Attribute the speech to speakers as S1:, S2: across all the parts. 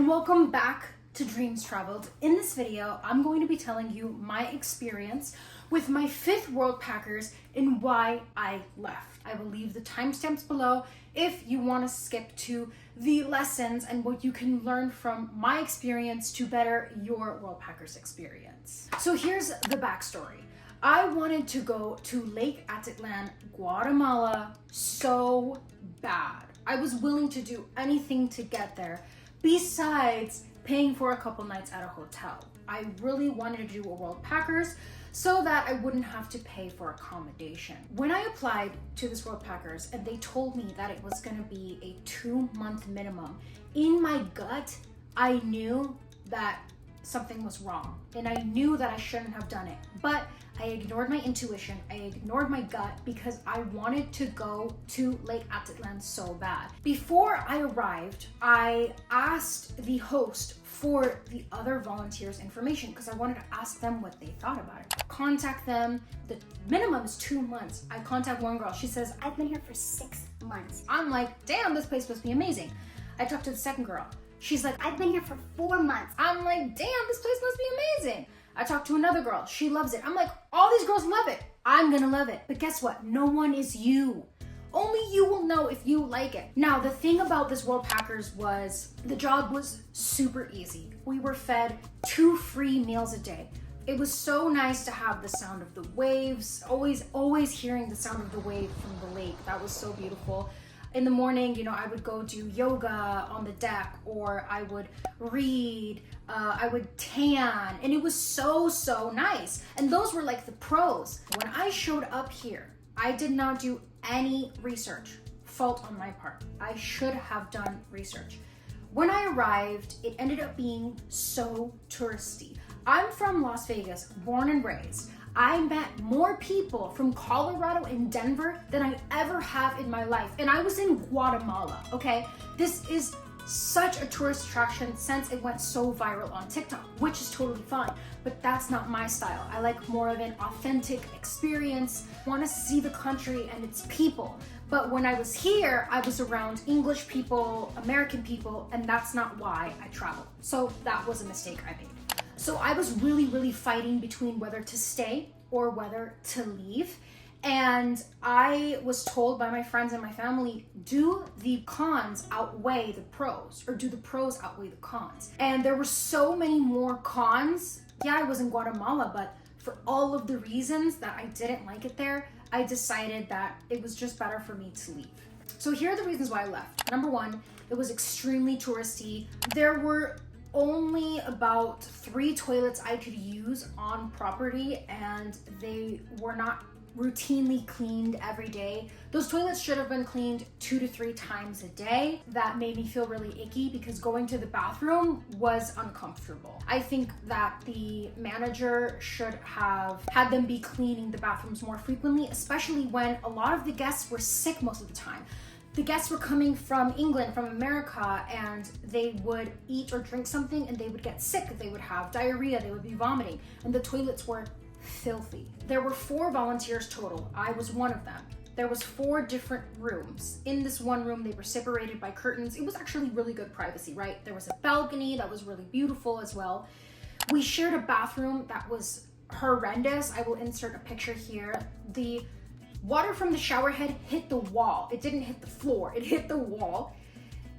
S1: and welcome back to Dreams Traveled. In this video, I'm going to be telling you my experience with my 5th Worldpackers and why I left. I will leave the timestamps below if you want to skip to the lessons and what you can learn from my experience to better your Worldpackers experience. So here's the backstory. I wanted to go to Lake Atitlan, Guatemala so bad. I was willing to do anything to get there, besides paying for a couple nights at a hotel. I really wanted to do a Worldpackers so that I wouldn't have to pay for accommodation. When I applied to this Worldpackers and they told me that it was gonna be a 2-month minimum, in my gut, I knew that something was wrong and I knew that I shouldn't have done it. But I ignored my intuition, I ignored my gut because I wanted to go to Lake Atitlan so bad. Before I arrived, I asked the host for the other volunteers' information because I wanted to ask them what they thought about it. Contact them. The minimum is 2 months. I contact one girl. She says,
S2: I've been here for 6 months.
S1: I'm like, damn, this place must be amazing. I talked to the second girl. She's like,
S2: I've been here for 4 months.
S1: I'm like, damn, this place must be amazing. I talked to another girl. She loves it. I'm like, all these girls love it. I'm gonna love it. But guess what? No one is you. Only you will know if you like it. Now, the thing about this Worldpackers was the job was super easy. We were fed 2 free meals a day. It was so nice to have the sound of the waves, always hearing the sound of the wave from the lake. That was so beautiful. In the morning, I would go do yoga on the deck, or I would read, I would tan, and it was so nice. And those were like the pros. When I showed up here, I did not do any research. Fault on my part. I should have done research. When I arrived, it ended up being so touristy. I'm from Las Vegas, born and raised. I met more people from Colorado and Denver than I ever have in my life. And I was in Guatemala, okay? This is such a tourist attraction since it went so viral on TikTok, which is totally fine, but that's not my style. I like more of an authentic experience. I want to see the country and its people. But when I was here, I was around English people, American people, and that's not why I traveled. So that was a mistake I made. So I was really fighting between whether to stay or whether to leave. And I was told by my friends and my family, do the cons outweigh the pros, or do the pros outweigh the cons? And there were so many more cons. Yeah, I was in Guatemala, but for all of the reasons that I didn't like it there, I decided that it was just better for me to leave. So here are the reasons why I left. Number 1, it was extremely touristy. There were only about 3 toilets I could use on property, and they were not routinely cleaned every day. Those toilets should have been cleaned 2 to 3 times a day. That made me feel really icky because going to the bathroom was uncomfortable. I think that the manager should have had them be cleaning the bathrooms more frequently, especially when a lot of the guests were sick most of the time. The guests were coming from England, from America, and they would eat or drink something and they would get sick. They would have diarrhea, they would be vomiting, and the toilets were filthy. There were 4 volunteers total. I was one of them. There was 4 different rooms. In this one room, they were separated by curtains. It was actually really good privacy, right? There was a balcony that was really beautiful as well. We shared a bathroom that was horrendous. I will insert a picture here. The water from the shower head hit the wall. It didn't hit the floor, it hit the wall.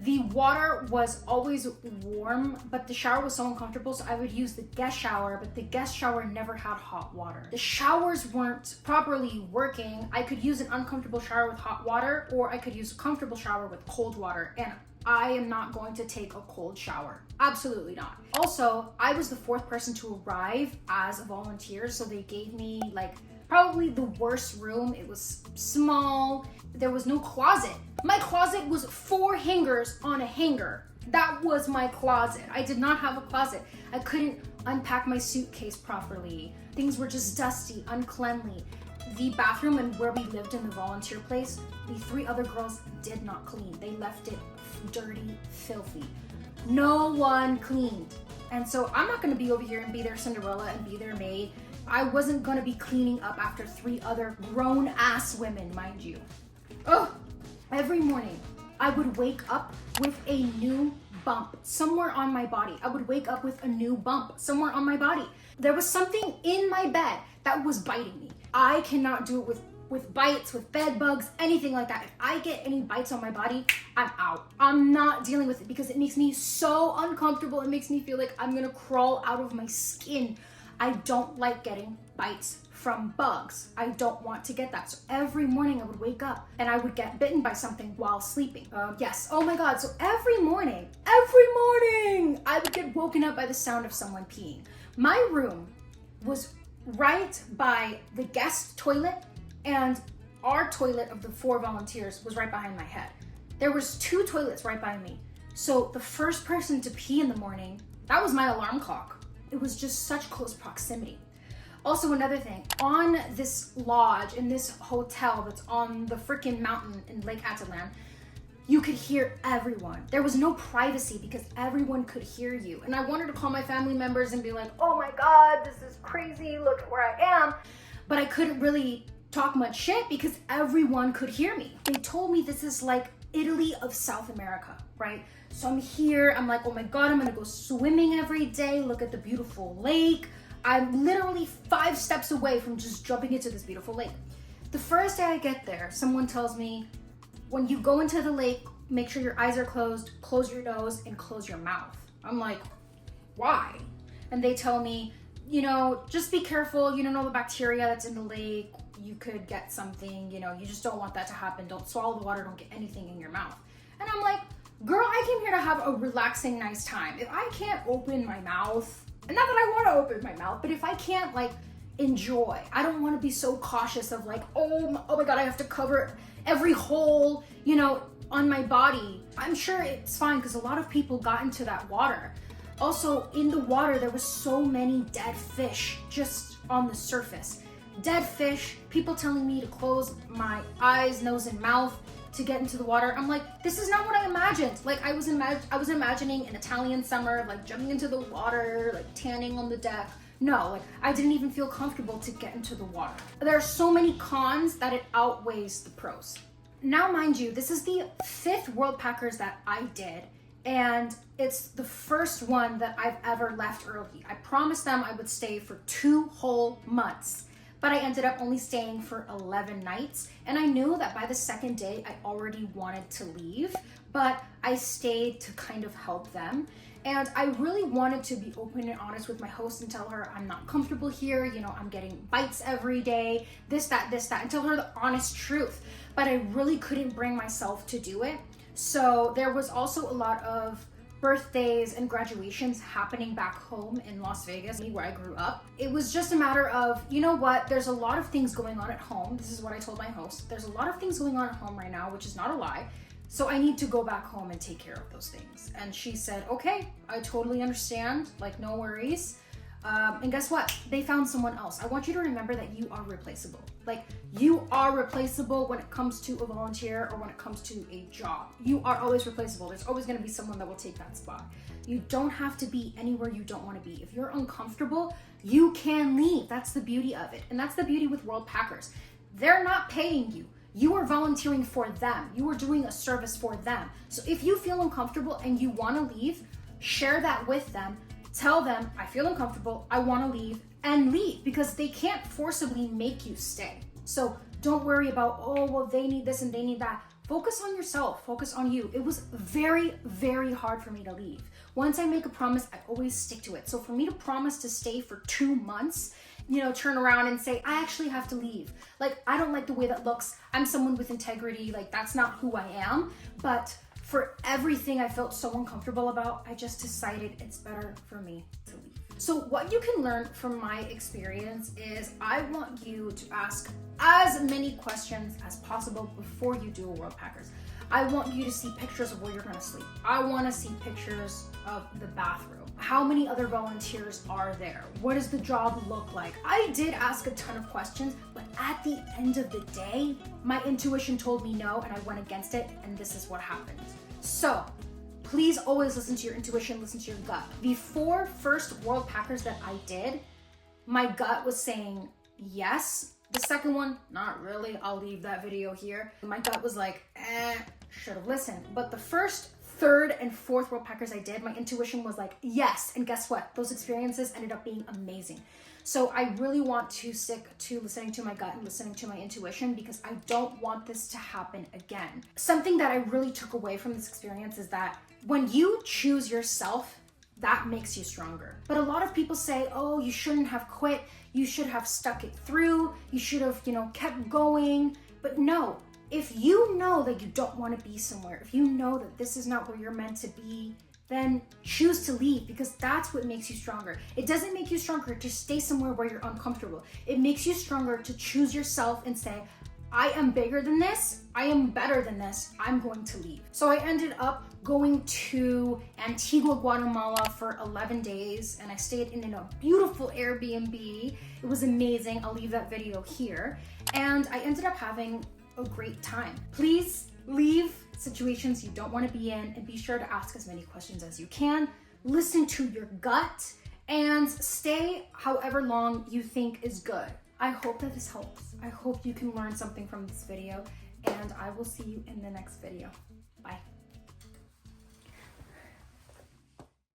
S1: The water was always warm, but the shower was so uncomfortable, so I would use the guest shower, but the guest shower never had hot water. The showers weren't properly working. I could use an uncomfortable shower with hot water, or I could use a comfortable shower with cold water, and I am not going to take a cold shower. Absolutely not. Also, I was the 4th person to arrive as a volunteer, so they gave me probably the worst room. It was small. There was no closet. My closet was 4 hangers on a hanger. That was my closet. I did not have a closet. I couldn't unpack my suitcase properly. Things were just dusty, uncleanly. The bathroom and where we lived in the volunteer place, the 3 other girls did not clean. They left it dirty, filthy. No one cleaned. And so I'm not gonna be over here and be their Cinderella and be their maid. I wasn't gonna be cleaning up after 3 other grown-ass women, mind you. Every morning, I would wake up with a new bump somewhere on my body. I would wake up with a new bump somewhere on my body. There was something in my bed that was biting me. I cannot do it with bites, with bed bugs, anything like that. If I get any bites on my body, I'm out. I'm not dealing with it because it makes me so uncomfortable. It makes me feel like I'm gonna crawl out of my skin. I don't like getting bites from bugs. I don't want to get that. So every morning I would wake up and I would get bitten by something while sleeping. Yes, oh my God. So every morning, I would get woken up by the sound of someone peeing. My room was right by the guest toilet, and our toilet of the 4 volunteers was right behind my head. There was 2 toilets right by me. So the first person to pee in the morning, that was my alarm clock. It was just such close proximity. Also, another thing, on this lodge, in this hotel that's on the freaking mountain in Lake Atitlan, you could hear everyone. There was no privacy because everyone could hear you. And I wanted to call my family members and be like, oh my God, this is crazy, look at where I am. But I couldn't really talk much shit because everyone could hear me. They told me this is like Italy of South America, right? So I'm here, I'm like, oh my God, I'm gonna go swimming every day, look at the beautiful lake. I'm literally 5 steps away from just jumping into this beautiful lake. The first day I get there, someone tells me, when you go into the lake, make sure your eyes are closed, close your nose, and close your mouth. I'm like, why? And they tell me, you know, just be careful. You don't know the bacteria that's in the lake. You could get something, you know, you just don't want that to happen. Don't swallow the water, don't get anything in your mouth. And I'm like, girl, I came here to have a relaxing, nice time. If I can't open my mouth, and not that I want to open my mouth, but if I can't like enjoy, I don't want to be so cautious of like, oh my God, I have to cover every hole, you know, on my body. I'm sure it's fine because a lot of people got into that water. Also, in the water, there was so many dead fish just on the surface. Dead fish, people telling me to close my eyes, nose, and mouth to get into the water. I'm like, this is not what I imagined. Like I was imagining an Italian summer, like jumping into the water, like tanning on the deck. No, like I didn't even feel comfortable to get into the water. There are so many cons that it outweighs the pros. Now, mind you, this is the 5th Worldpackers that I did, and it's the first one that I've ever left early. I promised them I would stay for 2 whole months, but I ended up only staying for 11 nights, and I knew that by the 2nd day I already wanted to leave, but I stayed to kind of help them. And I really wanted to be open and honest with my host and tell her I'm not comfortable here, you know, I'm getting bites every day, this, that, and tell her the honest truth. But I really couldn't bring myself to do it. So there was also a lot of birthdays and graduations happening back home in Las Vegas, where I grew up. It was just a matter of, you know what, there's a lot of things going on at home. This is what I told my host. There's a lot of things going on at home right now, which is not a lie. So I need to go back home and take care of those things. And she said, okay, I totally understand, like no worries. And guess what? They found someone else. I want you to remember that you are replaceable. Like you are replaceable when it comes to a volunteer or when it comes to a job. You are always replaceable. There's always gonna be someone that will take that spot. You don't have to be anywhere you don't wanna be. If you're uncomfortable, you can leave. That's the beauty of it. And that's the beauty with Worldpackers. They're not paying you. You are volunteering for them. You are doing a service for them. So if you feel uncomfortable and you want to leave, share that with them. Tell them, I feel uncomfortable, I want to leave, and leave, because they can't forcibly make you stay. So don't worry about, oh, well, they need this and they need that. Focus on yourself, focus on you. It was very, very hard for me to leave. Once I make a promise, I always stick to it. So for me to promise to stay for 2 months, you know, turn around and say, I actually have to leave. Like, I don't like the way that looks. I'm someone with integrity. Like, that's not who I am. But for everything I felt so uncomfortable about, I just decided it's better for me to leave. So what you can learn from my experience is I want you to ask as many questions as possible before you do a Worldpackers. I want you to see pictures of where you're gonna sleep. I wanna see pictures of the bathroom. How many other volunteers are there? What does the job look like? I did ask a ton of questions, but at the end of the day, my intuition told me no, and I went against it, and this is what happened. So, please always listen to your intuition, listen to your gut. The 4 first Worldpackers that I did, my gut was saying yes. The second one, not really. I'll leave that video here. My gut was like, should have listened. But the first third and fourth Worldpackers I did, my intuition was like, yes. And guess what? Those experiences ended up being amazing. So I really want to stick to listening to my gut and listening to my intuition because I don't want this to happen again. Something that I really took away from this experience is that when you choose yourself, that makes you stronger. But a lot of people say, oh, you shouldn't have quit. You should have stuck it through. You should have, kept going. But no, if you know that you don't want to be somewhere, if you know that this is not where you're meant to be, then choose to leave because that's what makes you stronger. It doesn't make you stronger to stay somewhere where you're uncomfortable. It makes you stronger to choose yourself and say, I am bigger than this. I am better than this. I'm going to leave. So I ended up going to Antigua, Guatemala for 11 days and I stayed in a beautiful Airbnb. It was amazing. I'll leave that video here. And I ended up having a great time. Please leave situations you don't want to be in and be sure to ask as many questions as you can. Listen to your gut and stay however long you think is good. I hope that this helps. I hope you can learn something from this video and I will see you in the next video. Bye.